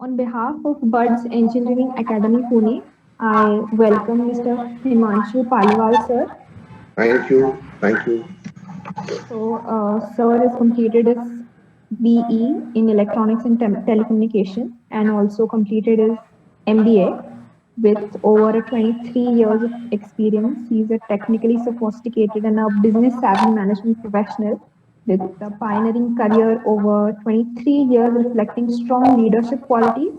On behalf of Buds Engineering Academy Pune, I welcome Mr. Himanshu Paliwal, sir. Thank you. Thank you. Sir has completed his BE in Electronics and Telecommunication and also completed his MBA with over 23 years of experience. He's a technically sophisticated and a business savvy management professional with a pioneering career over 23 years reflecting strong leadership qualities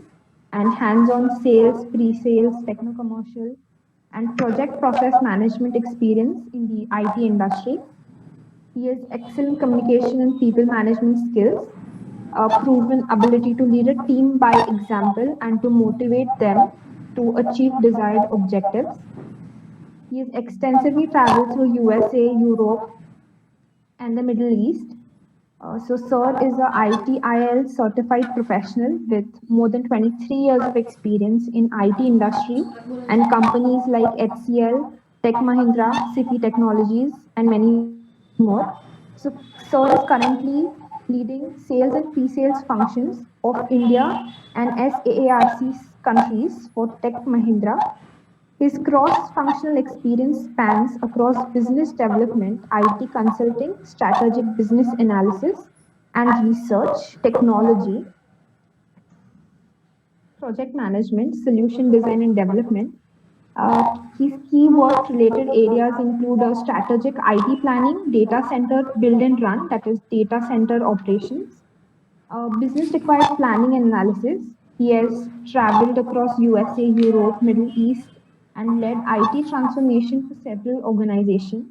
and hands-on sales, pre-sales, techno-commercial, and project process management experience in the IT industry. He has excellent communication and people management skills, a proven ability to lead a team by example and to motivate them to achieve desired objectives. He has extensively traveled through USA, Europe, and the Middle East. Sir is a ITIL certified professional with more than 23 years of experience in IT industry and companies like HCL, Tech Mahindra, City Technologies, and many more. Sir is currently leading sales and pre-sales functions of India and SAARC countries for Tech Mahindra. His cross-functional experience spans across business development, IT consulting, strategic business analysis and research, technology, project management, solution design and development. His key work related areas include strategic IT planning, data center build and run, that is data center operations, business required planning and analysis. He has traveled across USA, Europe, Middle East, and led IT transformation for several organizations.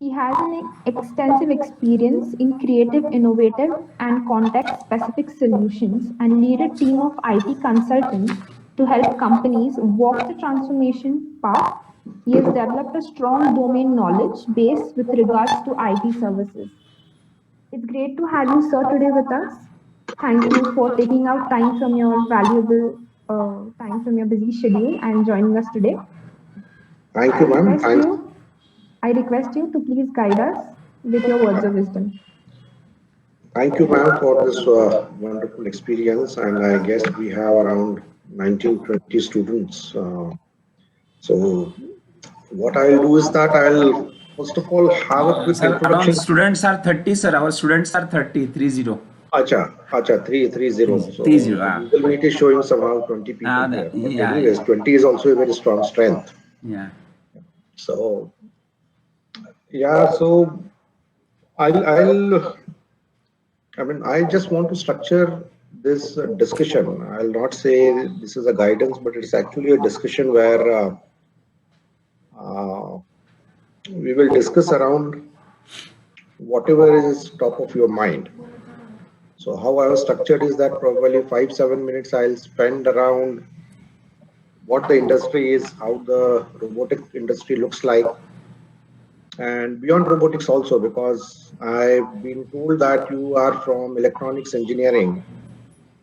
He has an extensive experience in creative, innovative, and context specific solutions and lead a team of IT consultants to help companies walk the transformation path. He has developed a strong domain knowledge base with regards to IT services. It's great to have you, sir, today with us. Thank you for taking out time from your valuable time from your busy schedule and joining us today. Thank I you, ma'am. request Thanks. you, I request you to please guide us with your words of wisdom. Thank you, ma'am, for this wonderful experience. And I guess we have around 1920 students. So what I'll do is that I'll first of all have a quick Sir, around introduction. students are 30, sir. Our students are 30, 30. Acha, 330. So 30, the Google Meet is showing somehow 20 people here. But yeah, anyways, 20 is also a very strong strength. yeah. So yeah, so I'll I just want to structure this discussion. I'll not say this is a guidance, but it's actually a discussion where uh, we will discuss around whatever is top of your mind. So how I have structured is that probably 5-7 minutes I'll spend around what the industry is, how the robotic industry looks like, and beyond robotics also, because I've been told that you are from electronics engineering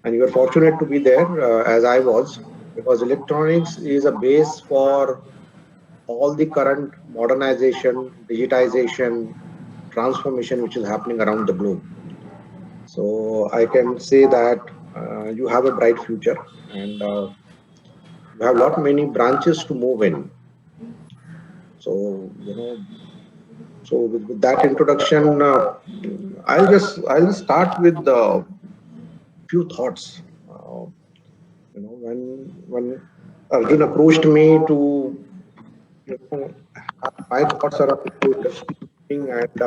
and you are fortunate to be there as I was, because electronics is a base for all the current modernization, digitization, transformation which is happening around the globe. So I can say that you have a bright future, and you have lot many branches to move in. So with that introduction, I'll just start with a few thoughts. When Arjun approached me to have my thoughts around the industry and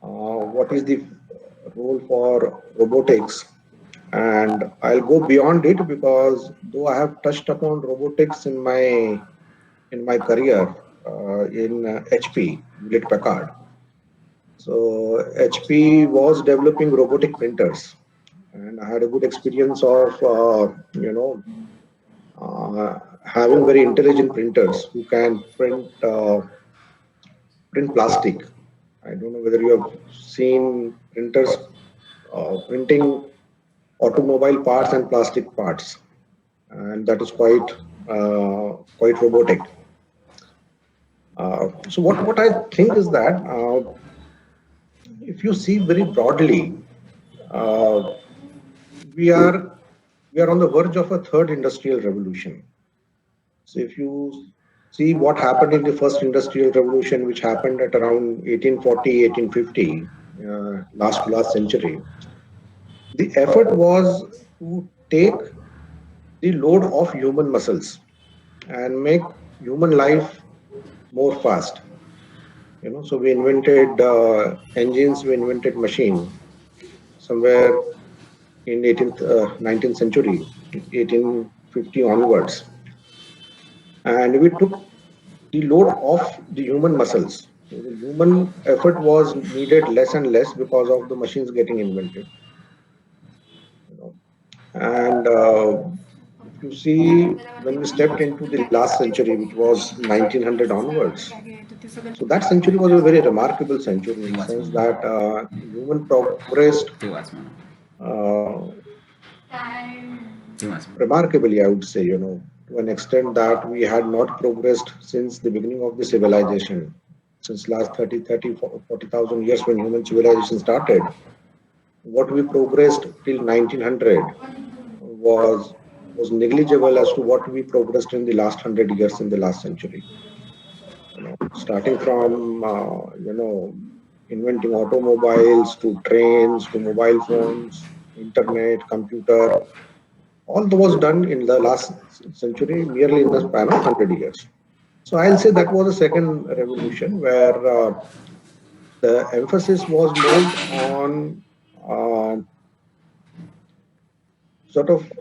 what is the role for robotics, and I'll go beyond it because though I have touched upon robotics in my career in HP, Hewlett Packard. So HP was developing robotic printers, and I had a good experience of having very intelligent printers who can print plastic. I don't know whether you have seen printers printing automobile parts and plastic parts, and that is quite robotic. So what I think is that if you see very broadly, uh, we are we are on the verge of a third industrial revolution. So if you see what happened in the first industrial revolution, which happened at around 1840, 1850, last to last century, the effort was to take the load of human muscles and make human life more fast. So we invented engines, we invented machine somewhere in 19th century, 1850 onwards, and we took the load off the human muscles. So the human effort was needed less and less because of the machines getting invented. You know. And if you see, when we stepped into the last century, which was 1900 onwards, so that century was a very remarkable century in the sense that human progressed uh, remarkably, I would say, to an extent that we had not progressed since the beginning of the civilization, since last 40,000 years when human civilization started. What we progressed till 1900 was was negligible as to what we progressed in the last 100 years in the last century. Starting from inventing automobiles to trains to mobile phones, internet, computer, all that was done in the last century merely in the span of 100 years. So I'll say that was a second revolution where the emphasis was moved on uh, sort of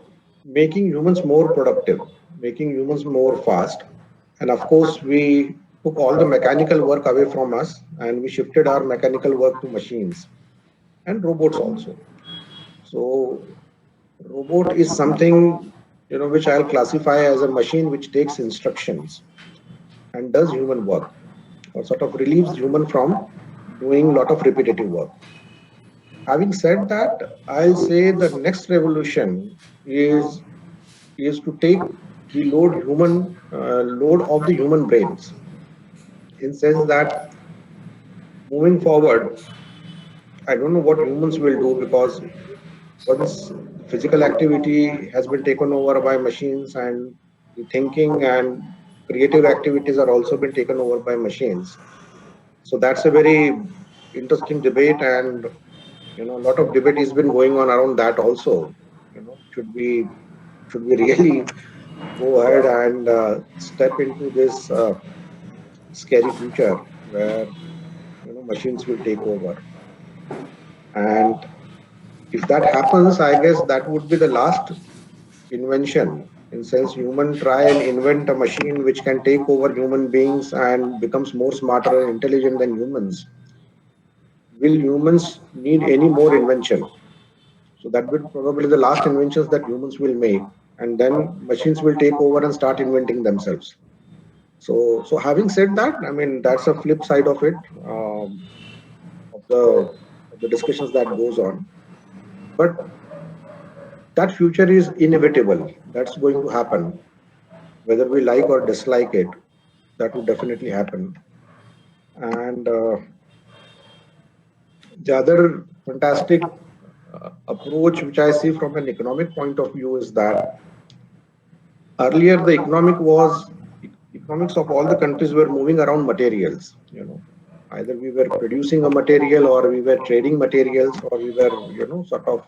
making humans more productive, making humans more fast. And of course, we took all the mechanical work away from us and we shifted our mechanical work to machines and robots also. So robot is something which I'll classify as a machine which takes instructions and does human work, or sort of relieves human from doing a lot of repetitive work. Having said that, I'll say the next revolution is to take the load of the human brains, in sense that moving forward, I don't know what humans will do, because once physical activity has been taken over by machines and the thinking and creative activities are also been taken over by machines. So that's a very interesting debate, and a lot of debate has been going on around that also. Should we really go ahead and step into this scary future where machines will take over? And if that happens, I guess that would be the last invention, in sense human try and invent a machine which can take over human beings and becomes more smarter and intelligent than humans. Will humans need any more invention? So that would probably the last inventions that humans will make, and then machines will take over and start inventing themselves. So having said that, I mean, that's a flip side of it, of the discussions that goes on. But that future is inevitable. That's going to happen, whether we like or dislike it. That would definitely happen. And the other fantastic approach which I see from an economic point of view is that earlier the economics of all the countries were moving around materials. Either we were producing a material, or we were trading materials, or we were sort of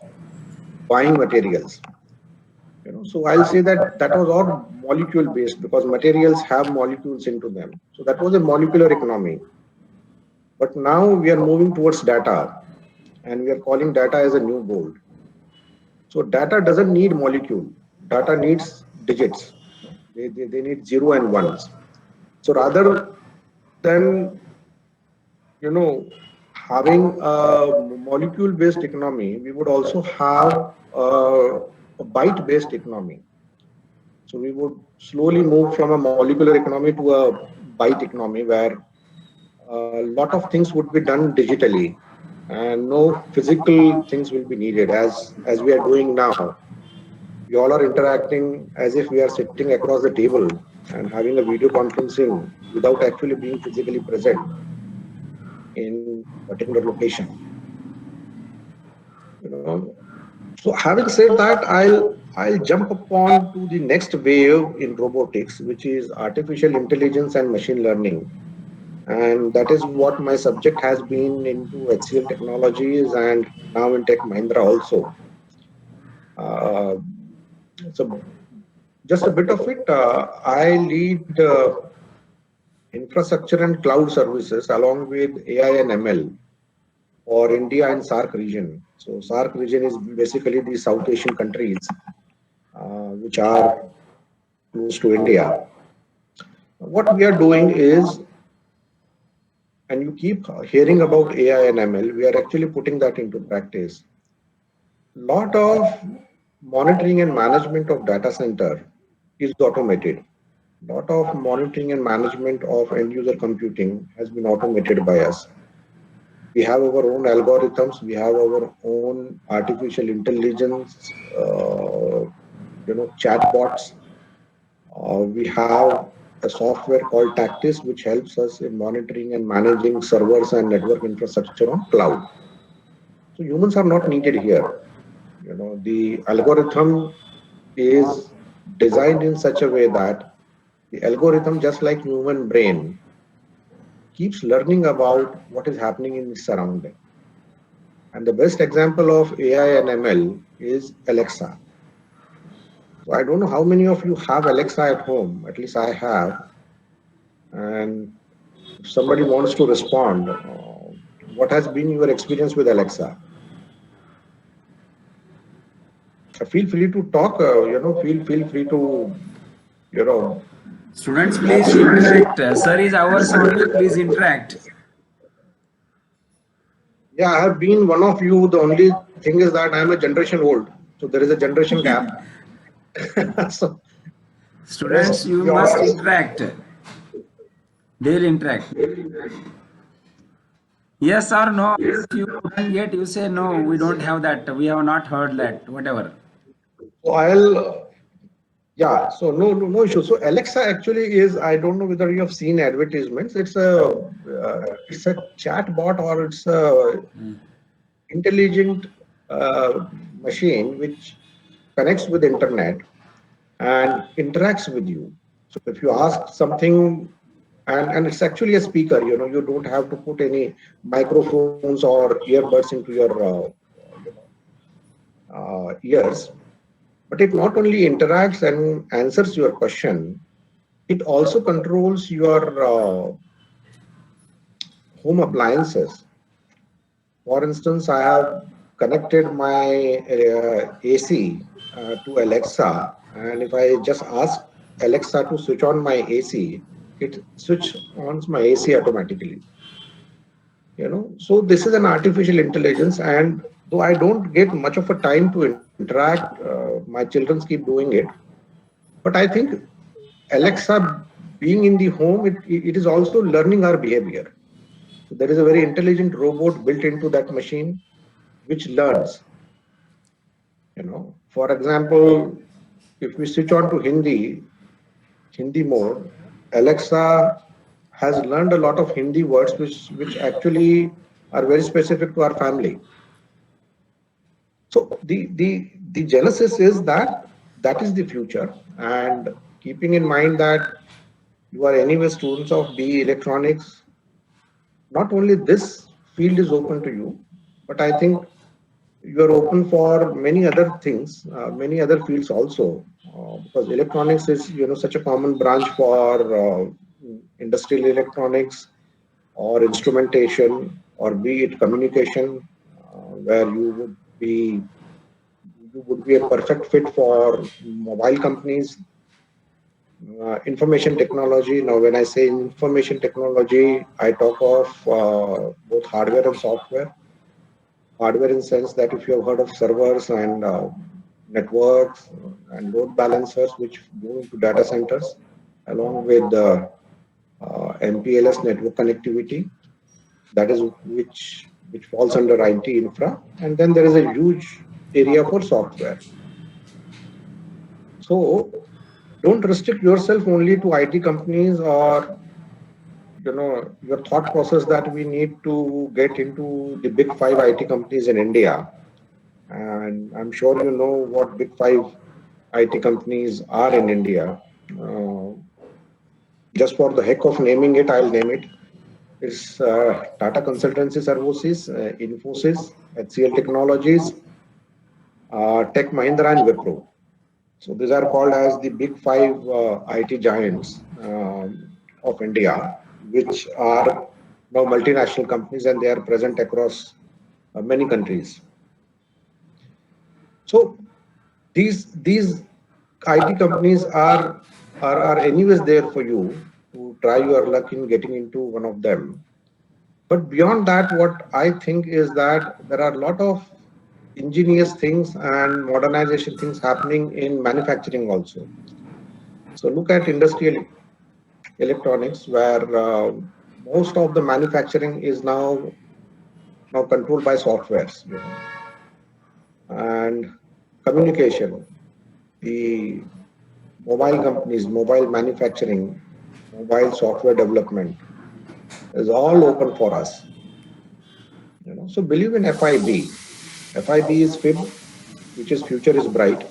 buying materials. So I'll say that that was all molecule based, because materials have molecules into them. So that was a molecular economy. But now we are moving towards data, and we are calling data as a new gold. So data doesn't need molecule. Data needs digits. They need 0 and 1s. So rather than having a molecule based economy, we would also have a byte based economy. So we would slowly move from a molecular economy to a byte economy, where a lot of things would be done digitally and no physical things will be needed, as we are doing now. We all are interacting as if we are sitting across the table and having a video conferencing without actually being physically present in a particular location. So having said that, I'll jump upon to the next wave in robotics, which is artificial intelligence and machine learning. And that is what my subject has been into HCL Technologies and now in Tech Mahindra also. Uh, so just a bit of it. I lead infrastructure and cloud services along with AI and ML for India and SAARC region. So SAARC region is basically the South Asian countries which are close to India. What we are doing is, and you keep hearing about AI and ML, we are actually putting that into practice. Lot of monitoring and management of data center is automated. Lot of monitoring and management of end user computing has been automated by us. We have our own algorithms, we have our own artificial intelligence, chatbots. We have a software called Tactis, which helps us in monitoring and managing servers and network infrastructure on cloud. So humans are not needed here. The algorithm is designed in such a way that the algorithm, just like human brain, keeps learning about what is happening in its surrounding. And the best example of AI and ML is Alexa. So I don't know how many of you have Alexa at home. At least I have. And if somebody wants to respond, what has been your experience with Alexa? Feel free to talk. Feel free to you know Students, please interact. Sir is ours only. Please interact. Yeah, I have been one of you. The only thing is that I am a generation old, so there is a generation gap. So Students, rest you must yours. interact. They'll interact. Yes or no? If you don't yet, you say no. We don't have that. We have not heard that. Whatever. So I'll so no issue. So Alexa actually is, I don't know whether you have seen advertisements. It's a chat bot or it's a intelligent machine which connects with internet and interacts with you. So if you ask something, and it's actually a speaker, you don't have to put any microphones or earbuds into your ears, but it not only interacts and answers your question, it also controls your home appliances. For instance, I have connected my AC to Alexa, and if I just ask Alexa to switch on my AC, it switch on my AC automatically. So this is an artificial intelligence, and though I don't get much of a time to interact, my children keep doing it. But I think Alexa being in the home, it is also learning our behavior. So there is a very intelligent robot built into that machine which learns. For example, if we switch on to Hindi mode, Alexa has learned a lot of Hindi words which actually are very specific to our family. So the genesis is that is the future, and keeping in mind that you are anyway students of BE Electronics, not only this field is open to you, but I think you are open for many other things, many other fields also, because electronics is such a common branch for industrial electronics or instrumentation, or be it communication, where you would be a perfect fit for mobile companies. Information technology. Now, when I say information technology, I talk of both hardware and software. Hardware in the sense that if you have heard of servers and networks and load balancers which go into data centers, along with the MPLS network connectivity, that is which falls under IT infra, and then there is a huge area for software. So don't restrict yourself only to IT companies, or your thought process that we need to get into the big 5 IT companies in India. And I'm sure you know what big 5 IT companies are in India. Uh, just for the heck of naming it, I'll name it. It's Tata Consultancy Services, Infosys, HCL Technologies, Tech Mahindra, and Wipro. So these are called as the big five IT giants of India, which are now multinational companies and they are present across many countries. So these IT companies are anyways there for you to try your luck in getting into one of them. But beyond that, what I think is that there are a lot of ingenious things and modernization things happening in manufacturing also. So look at industrial electronics, where most of the manufacturing is now controlled by softwares, and communication, the mobile companies, mobile manufacturing, mobile software development is all open for us. So believe in FIB. FIB is FIB, which is future is bright.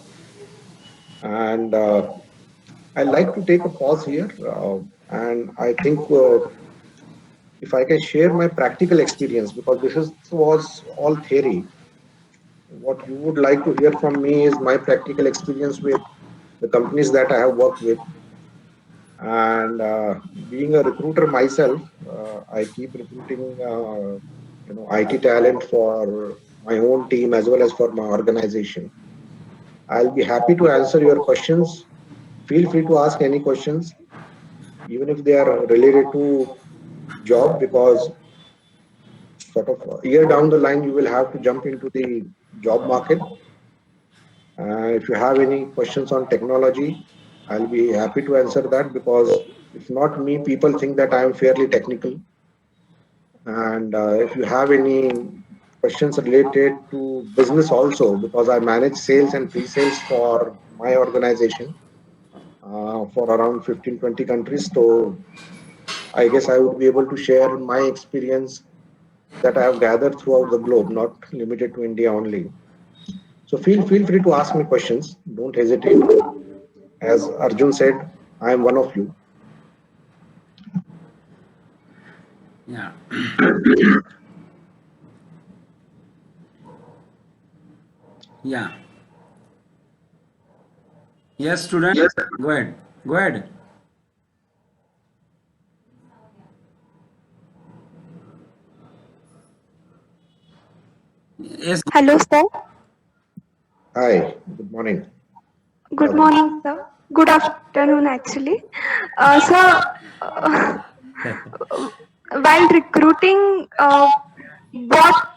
And I like to take a pause here, and I think if I can share my practical experience, because was all theory. What you would like to hear from me is my practical experience with the companies that I have worked with. And being a recruiter myself, I keep recruiting, IT talent for my own team as well as for my organization. I'll be happy to answer your questions. Feel free to ask any questions, even if they are related to job, because sort of a year down the line, you will have to jump into the job market. If you have any questions on technology, I'll be happy to answer that, because if not me, people think that I am fairly technical. And if you have any questions related to business also, because I manage sales and pre-sales for my organization for around 15-20 countries. So I guess I would be able to share my experience that I have gathered throughout the globe, not limited to India only. So feel free to ask me questions. Don't hesitate. As Arjun said, I am one of you. Yeah. Yeah. Yes, student. Yes. Go ahead. Go ahead. Yes. Hello, sir. Hi. Good morning. Good morning, sir. Good afternoon, actually. Sir, uh, while recruiting, what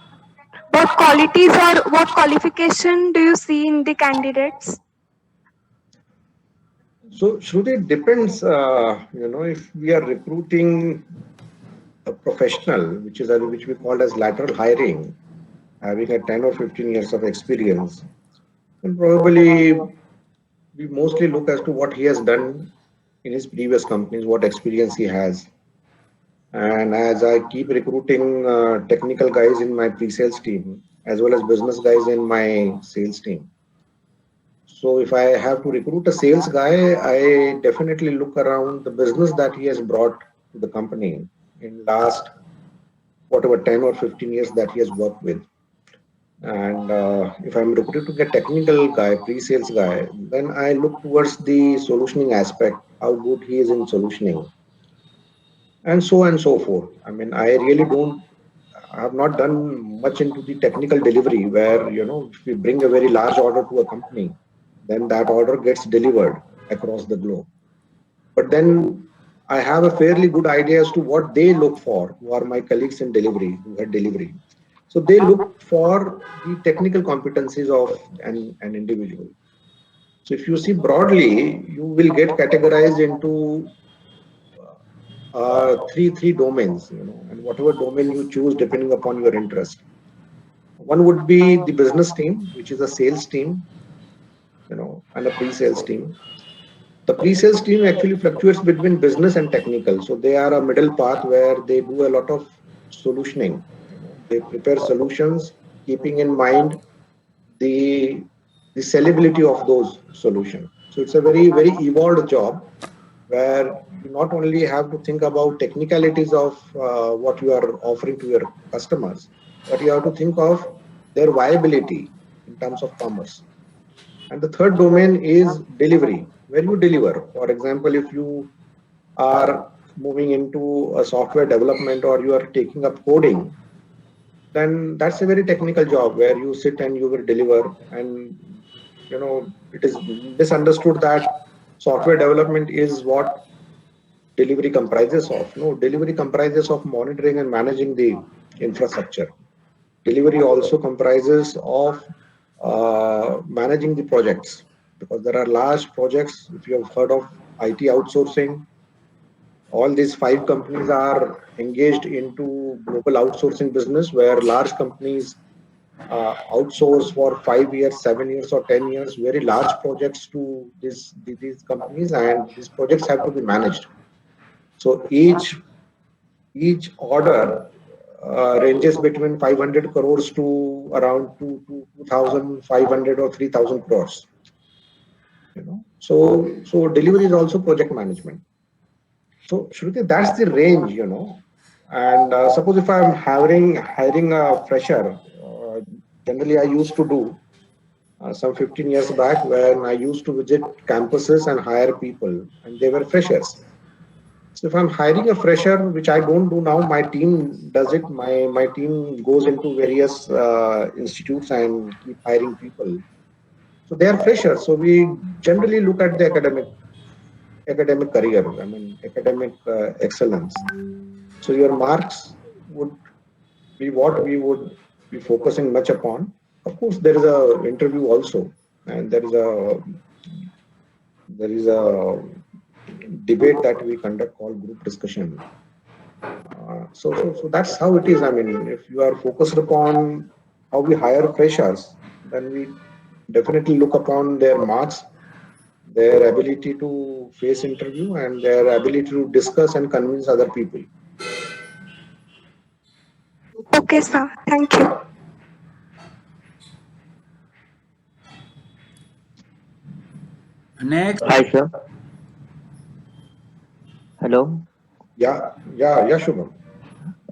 what qualities or what qualification do you see in the candidates? So Shruti, it depends. If we are recruiting a professional, which we call as lateral hiring, having a 10 or 15 years of experience, then probably we mostly look as to what he has done in his previous companies, what experience he has. And as I keep recruiting technical guys in my pre-sales team, as well as business guys in my sales team. So if I have to recruit a sales guy, I definitely look around the business that he has brought to the company in last whatever 10 or 15 years that he has worked with. And if I'm recruiting a technical guy, pre-sales guy, then I look towards the solutioning aspect, how good he is in solutioning, and so forth. I mean, I have not done much into the technical delivery where, if we bring a very large order to a company, then that order gets delivered across the globe. But then I have a fairly good idea as to what they look for, who are my colleagues in delivery, who had delivery. So they look for the technical competencies of an individual. So if you see broadly, you will get categorized into three domains, and whatever domain you choose depending upon your interest. One would be the business team, which is a sales team, and a pre-sales team. The pre-sales team actually fluctuates between business and technical. So they are a middle path where they do a lot of solutioning. They prepare solutions, keeping in mind the the sellability of those solutions. So it's a very, very evolved job where you not only have to think about technicalities of what you are offering to your customers, but you have to think of their viability in terms of commerce. And the third domain is delivery, where you deliver. For example, if you are moving into a software development or you are taking up coding, then that's a very technical job where you sit and you will deliver. And it is misunderstood that software development is what delivery comprises of. No, delivery comprises of monitoring and managing the infrastructure. Delivery also comprises of managing the projects, because there are large projects. If you have heard of IT outsourcing, all these 5 companies are engaged into global outsourcing business, where large companies outsource for 5 years, 7 years, or 10 years, very large projects to these companies, and these projects have to be managed. So each order ranges between 500 crores to around 2,500 or 3,000 crores. So delivery is also project management. So Shruti, that's the range. And suppose if I'm hiring a fresher, generally I used to do some 15 years back when I used to visit campuses and hire people, and they were freshers. So if I'm hiring a fresher, which I don't do now, my team does it. My team goes into various institutes and keep hiring people. So they are freshers. So we generally look at the academic career. I mean, academic excellence. So your marks would be what we would be focusing much upon. Of course, there is a interview also, and there is a debate that we conduct called group discussion. So that's how it is. I mean, if you are focused upon how we hire freshers, then we definitely look upon their marks, their ability to face interview, and their ability to discuss and convince other people. Okay, sir. Thank you. Next, Hi, sir. Hello. Yeah, Shubham.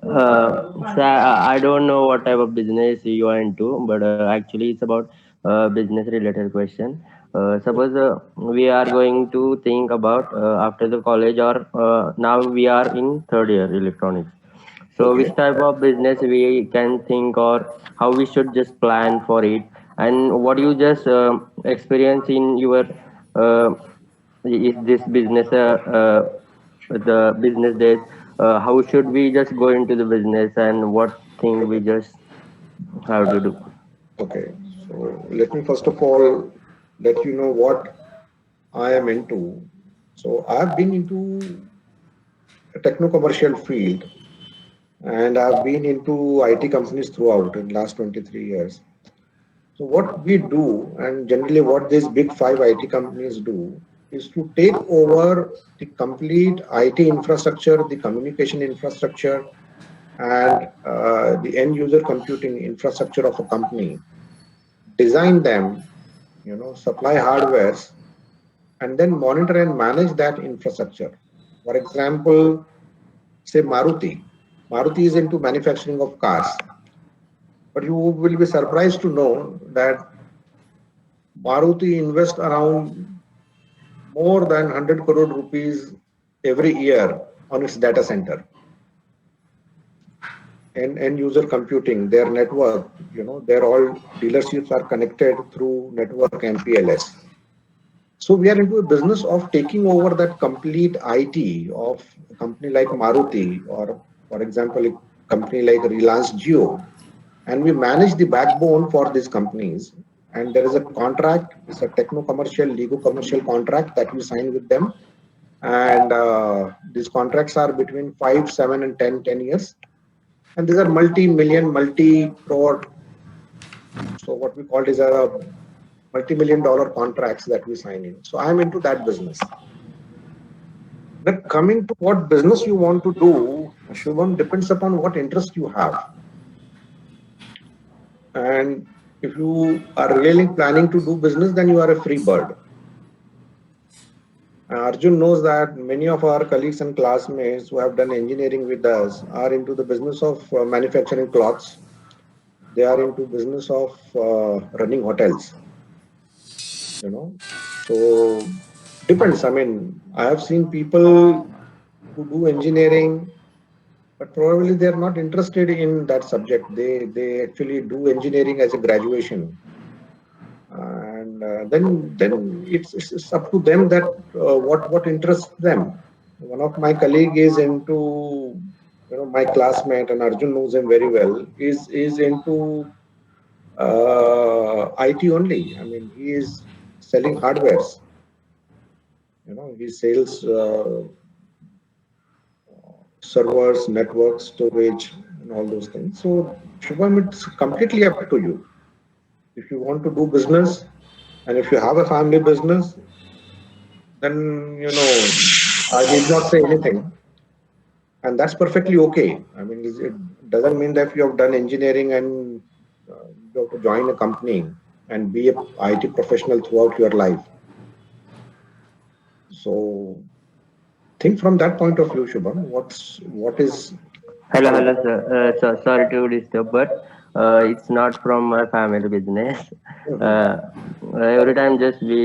So I don't know what type of business you are into, but actually it's about business related question. Suppose we are going to think about after the college, or now we are in third year electronics. So Okay. which type of business we can think, or how we should just plan for it, and what you just experience in your uh, is this business the business days, how should we just go into the business, and what thing we just have to do. Okay. So let me first of all let you know what I am into. So I've been into a techno-commercial field, and I've been into IT companies throughout in last 23 years. So what we do, and generally what these big 5 IT companies do, is to take over the complete IT infrastructure, the communication infrastructure, and the end user computing infrastructure of a company, design them, supply hardwares, and then monitor and manage that infrastructure. For example, say Maruti. Maruti is into manufacturing of cars, but you will be surprised to know that Maruti invests around more than 100 crore rupees every year on its data center and end user computing, their network. Their all dealerships are connected through network MPLS. So we are into a business of taking over that complete IT of a company like Maruti, or for example, a company like Reliance Jio, and we manage the backbone for these companies. And there is a contract, it's a techno-commercial, legal-commercial contract that we sign with them. And these contracts are between 5, 7, and 10 years. And these are multi-million, multi-crore, so what we call is a multi-million dollar contracts that we sign in. So I'm into that business. Now, coming to what business you want to do, Shubham, depends upon what interest you have. And if you are really planning to do business, then you are a free bird. Arjun knows that many of our colleagues and classmates who have done engineering with us are into the business of manufacturing cloths. They are into business of running hotels. So depends. I mean, I have seen people who do engineering, but probably they are not interested in that subject. They actually do engineering as a graduation, and then it's up to them that what interests them. One of my colleague is into, my classmate, and Arjun knows him very well, is into IT only. I mean, he is selling hardwares. He sells servers, networks, storage, and all those things. So, Shubham, it's completely up to you. If you want to do business, and if you have a family business, then I did not say anything, and that's perfectly okay. I mean, it doesn't mean that if you have done engineering and you have to join a company and be a IT professional throughout your life. So think from that point of view, Shubham. What is Hello, sir. Sorry to disturb, but it's not from my family business. Mhm. Uh, every time just we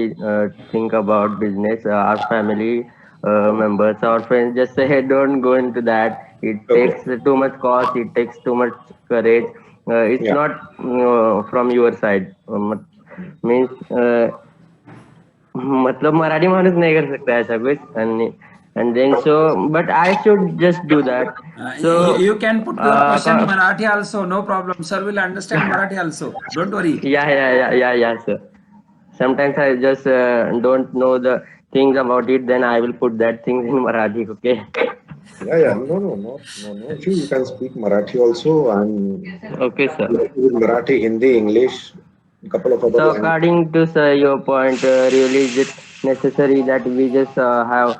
think about business, our family members, our friends just say, don't go into that. It Okay? takes too much cost. It takes too much courage. It's Yeah. not from your side. Means मतलब मराठी माणूस नाही कर सकता ऐसा कुछ and then so but I should just do that. So You can put your question uh, Marathi also, no problem. Sir will understand Marathi also. Don't worry. yeah, sir. Sometimes I just don't know the things about it, then I will put that things in Marathi. Okay. Yeah. No. Actually, you can speak Marathi also, and Okay, sir. with Marathi, Hindi, English, a couple of other So languages. according to sir, your point, really is it necessary that we just have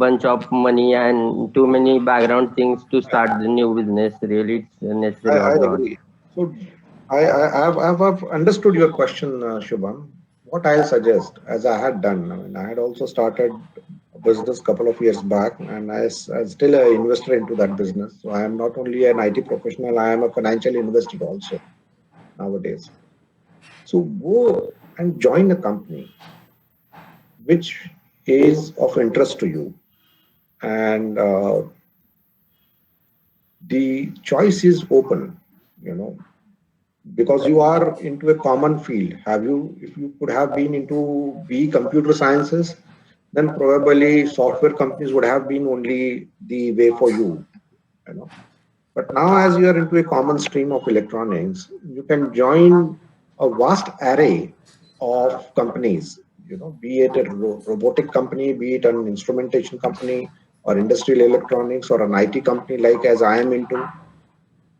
bunch of money and too many background things to start the new business? Really, it's necessary or I not? agree. So I've understood your question, Shubham. What I'll suggest, as I had done, I mean, I had also started a business couple of years back, and I'm still an investor into that business. So I am not only an IT professional, I am a financial investor also nowadays. So go and join a company which is of interest to you, and the choice is open. You know, because you are into a common field. If you could have been into B computer sciences, then probably software companies would have been only the way for you. But now, as you are into a common stream of electronics, you can join a vast array of companies, be it a robotic company, be it an instrumentation company, or industrial electronics, or an IT company like as I am into,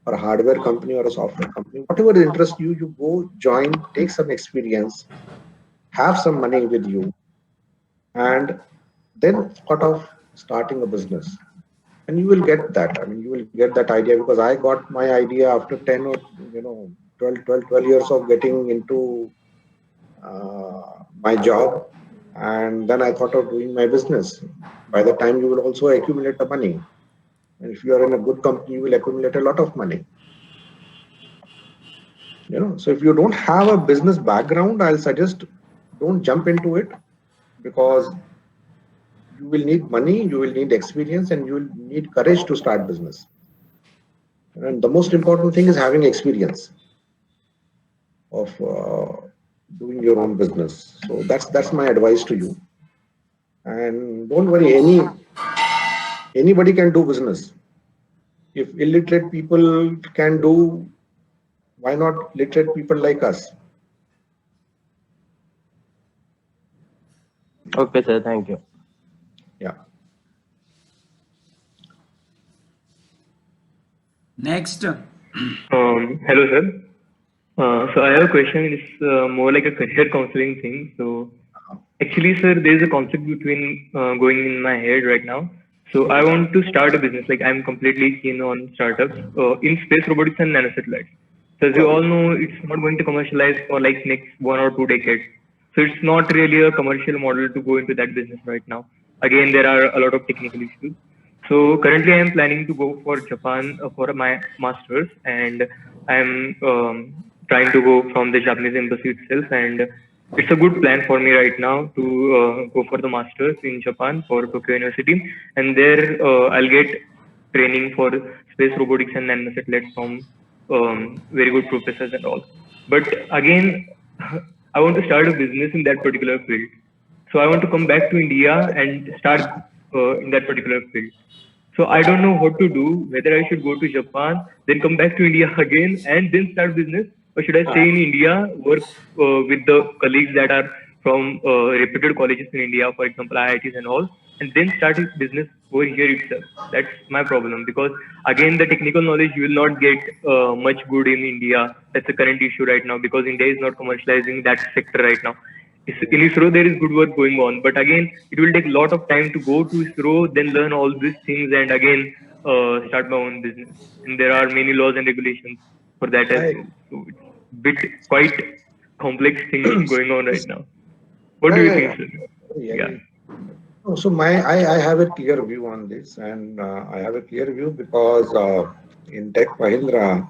or a hardware company or a software company, whatever interests you, you go join, take some experience, have some money with you, and then sort of starting a business. And you will get that. I mean, you will get that idea because I got my idea after 10 or 12 years of getting into my job. And then I thought of doing my business. By the time you will also accumulate the money. And if you are in a good company, you will accumulate a lot of money. So if you don't have a business background, I'll suggest don't jump into it, because you will need money, you will need experience, and you will need courage to start business. And the most important thing is having experience of doing your own business. So that's my advice to you. And don't worry, anybody can do business. If illiterate people can do, why not literate people like us? Okay, sir. Thank you. Yeah. Next. Hello, sir. So I have a question. It's more like a career counseling thing. So actually, sir, there's a conflict between going in my head right now. So I want to start a business. Like I'm completely keen on startups in space robotics and nanosatellites. So as we all know, it's not going to commercialize for like next 1 or 2 decades. So it's not really a commercial model to go into that business right now. Again, there are a lot of technical issues. So currently, I am planning to go for Japan for my masters, and I'm trying to go from the Japanese embassy itself. And it's a good plan for me right now to go for the masters in Japan for Tokyo University, and there I'll get training for space robotics and nanosatellites from very good professors and all. But again, I want to start a business in that particular field. So I want to come back to India and start in that particular field. So I don't know what to do, whether I should go to Japan, then come back to India again and then start business, or should I stay in India, work with the colleagues that are from reputed colleges in India, for example, IITs and all, and then start a business over here itself. That's my problem, because again, the technical knowledge you will not get much good in India. That's the current issue right now, because India is not commercializing that sector right now. In ISRO, there is good work going on, but again, it will take a lot of time to go to ISRO, then learn all these things, and again start my own business. And there are many laws and regulations for that as well. So it's bit quite complex things going on right now. What do you think, sir? Yeah. So I have a clear view on this, and I have a clear view because in Tech Mahindra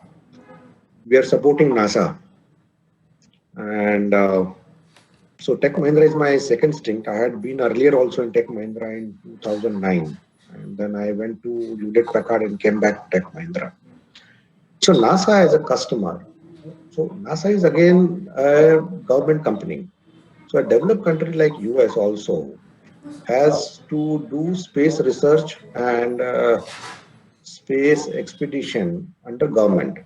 we are supporting NASA, and so Tech Mahindra is my second stint. I had been earlier also in Tech Mahindra in 2009, and then I went to Hewlett Packard and came back to Tech Mahindra. So NASA as a customer. So NASA is again a government company. So a developed country like US also has to do space research and space expedition under government.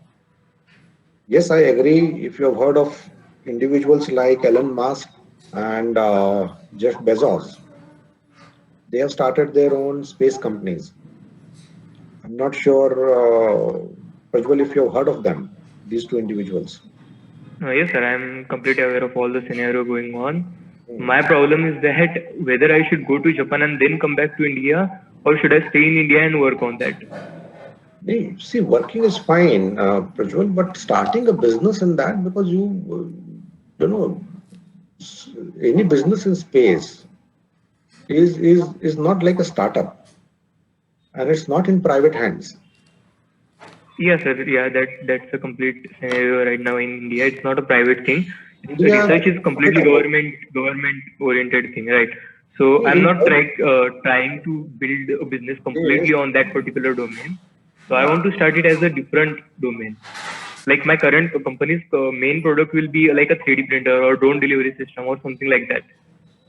Yes, I agree. If you have heard of individuals like Elon Musk and Jeff Bezos, they have started their own space companies. I'm not sure, Prajwal, if you have heard of them, these two individuals. Yes, sir. I'm completely aware of all the scenario going on. My problem is that whether I should go to Japan and then come back to India, or should I stay in India and work on that? See, working is fine, Prajwal, but starting a business in that, because you know, any business in space is not like a startup, and it's not in private hands. Yes, sir. Yeah, that's a complete scenario right now in India. It's not a private thing. India, Research is completely government oriented thing, right? So I'm not trying to build a business completely on that particular domain. So I want to start it as a different domain. Like my current company's main product will be like a 3D printer or drone delivery system or something like that.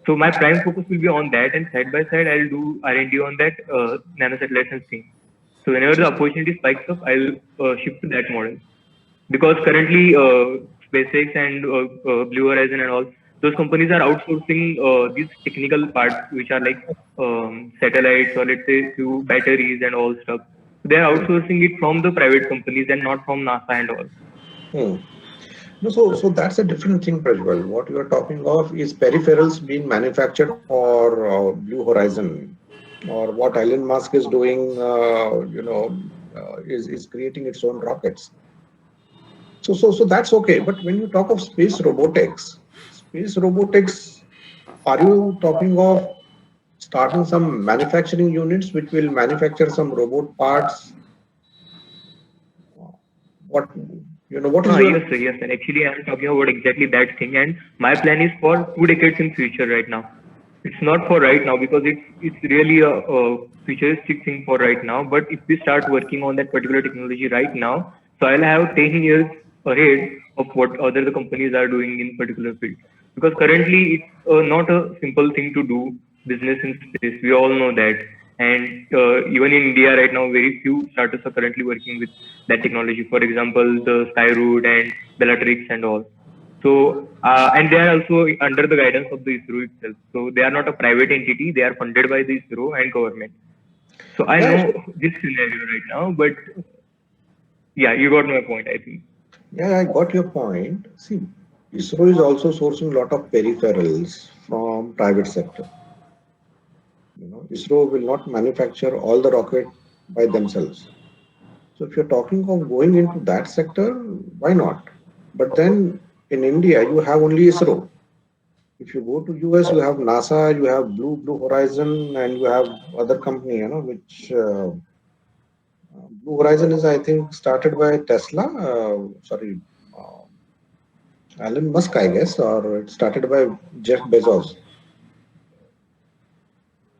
So my prime focus will be on that, and side by side I'll do R&D on that nanosatellites and things. So whenever the opportunity spikes up, I'll shift to that model. Because currently SpaceX and Blue Horizon and all, those companies are outsourcing these technical parts, which are like satellites or let's say few batteries and all stuff. They are outsourcing it from the private companies and not from NASA and all. No, so that's a different thing, Prajwal. What you are talking of is peripherals being manufactured for Blue Horizon, or what Elon Musk is doing, is creating its own rockets. So that's okay. But when you talk of space robotics, are you talking of starting some manufacturing units which will manufacture some robot parts? What is your... Yes, sir. Actually, I'm talking about exactly that thing, and my plan is for 2 decades in future right now. It's not for right now because it's really a futuristic thing for right now. But if we start working on that particular technology right now, so I'll have 10 years ahead of what other the companies are doing in particular field. Because currently it's not a simple thing to do business in space. We all know that. And even in India right now, very few startups are currently working with that technology. For example, the Skyroot and Bellatrix and all. So, and they are also under the guidance of the ISRO itself. So they are not a private entity. They are funded by the ISRO and government. So I know this scenario right now, but yeah, you got my point, I think. Yeah, I got your point. See, ISRO is also sourcing a lot of peripherals from private sector. ISRO will not manufacture all the rocket by themselves. So if you're talking of going into that sector, why not? But then in India, you have only ISRO. If you go to US, you have NASA, you have Blue Horizon, and you have other company, which Blue Horizon is, I think, started by Tesla. Sorry, uh, Elon Musk, I guess, or it started by Jeff Bezos.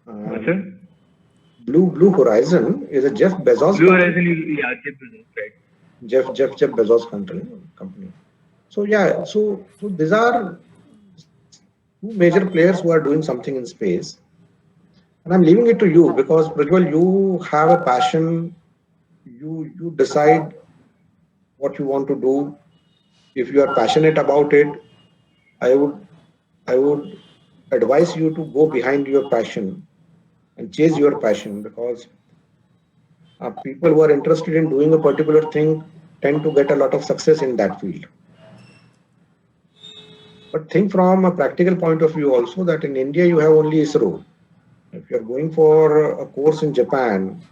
Sir? Blue Horizon is a Jeff Bezos Blue company. Horizon is, yeah, Jeff Bezos, right? Jeff Bezos company. So yeah, so these are two major players who are doing something in space. And I'm leaving it to you because Prajwal, you have a passion. You decide what you want to do. If you are passionate about it, I would advise you to go behind your passion and chase your passion because people who are interested in doing a particular thing tend to get a lot of success in that field. But think from a practical point of view also that in India you have only ISRO. If you're going for a course in Japan,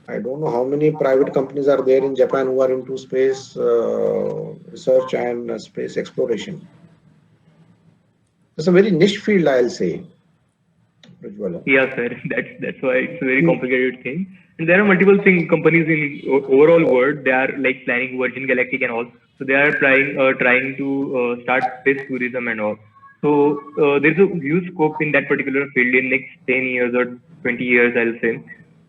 I don't know how many private companies are there in Japan who are into space research and space exploration. It's a very niche field, I'll say, Prajwala. Yeah, sir. That's why it's a very complicated thing. And there are multiple companies in overall world. They are like planning Virgin Galactic and all. So they are trying to start space tourism and all. So there's a huge scope in that particular field in next 10 years or 20 years, I'll say.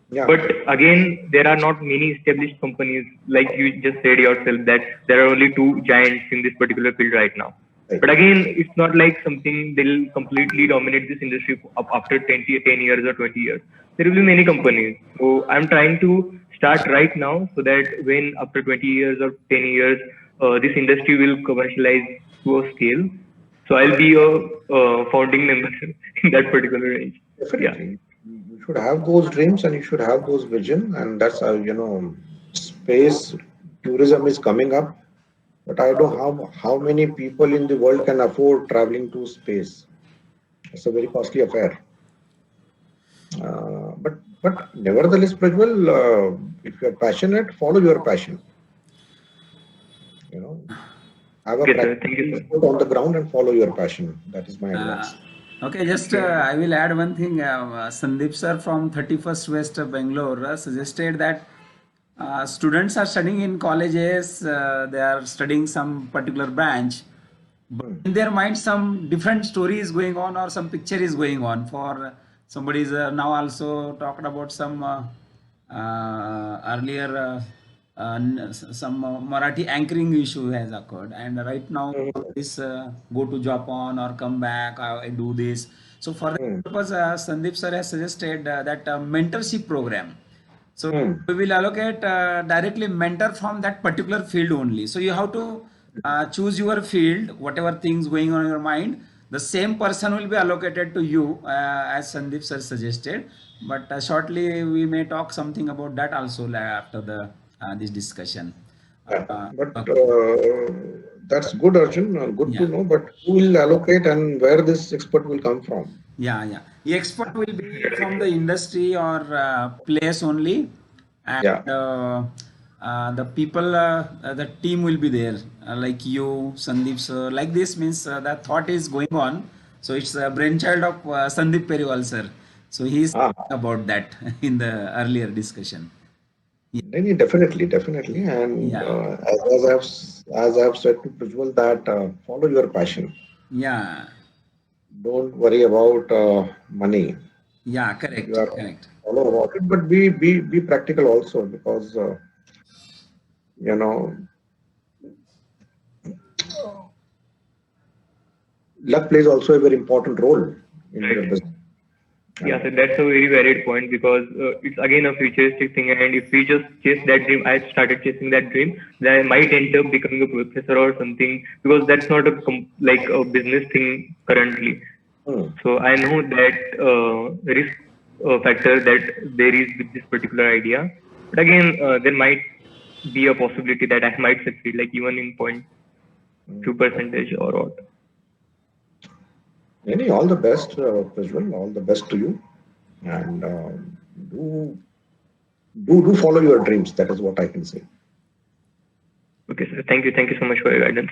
Yeah. But again, there are not many established companies, like you just said yourself, that there are only two giants in this particular field right now. Right. But again, it's not like something they'll completely dominate this industry after 10 years or 20 years. There will be many companies. So I'm trying to start right now so that when after 20 years or 10 years, this industry will commercialize to a scale. So I'll be a founding member in that particular range. Definitely. You should have those dreams and you should have those vision. And that's how, space tourism is coming up. But I don't know how many people in the world can afford traveling to space. It's a very costly affair. But nevertheless, Prajwal, if you're passionate, follow your passion. Have a Okay, sir. Thank you, practical sir. foot on the ground and follow your passion. That is my advice. Okay, just I will add one thing. Sandeep sir from 31st West of Bangalore suggested that students are studying in colleges, they are studying some particular branch, but in their mind some different story is going on or some picture is going on. For somebody is now also talked about some earlier some Marathi anchoring issue has occurred, and right now this go to Japan or come back, I do this. So for that purpose, Sandeep sir has suggested that mentorship program. So we will allocate directly mentor from that particular field only. So you have to choose your field, whatever things going on in your mind. The same person will be allocated to you as Sandeep sir suggested. But shortly we may talk something about that also after the this discussion. But that's good, Arjun. Good to know. But who will allocate and where this expert will come from? Yeah. The expert will be from the industry or place only, and Yeah. the people, the team will be there, like you, Sandeep sir. Like this means the thought is going on. So it's a brainchild of Sandeep Periwal sir. So he's about that in the earlier discussion. Definitely. And Yeah. as I've said to Prajwal that follow your passion. Yeah. Don't worry about money. Yeah. You Correct. are Correct. follow about it, but be practical also because you know luck plays also a very important role in your Right. business. Yeah, so that's a very valid point because it's again a futuristic thing. And if we just chase that dream, I started chasing that dream, then I might end up becoming a professor or something because that's not like a business thing currently. So I know that risk factor that there is with this particular idea. But again, there might be a possibility that I might succeed, like even in 0.2% or what. All the best, Prajwal. All the best to you, and do do follow your dreams. That is what I can say. Okay, sir. Thank you. Thank you so much for your guidance.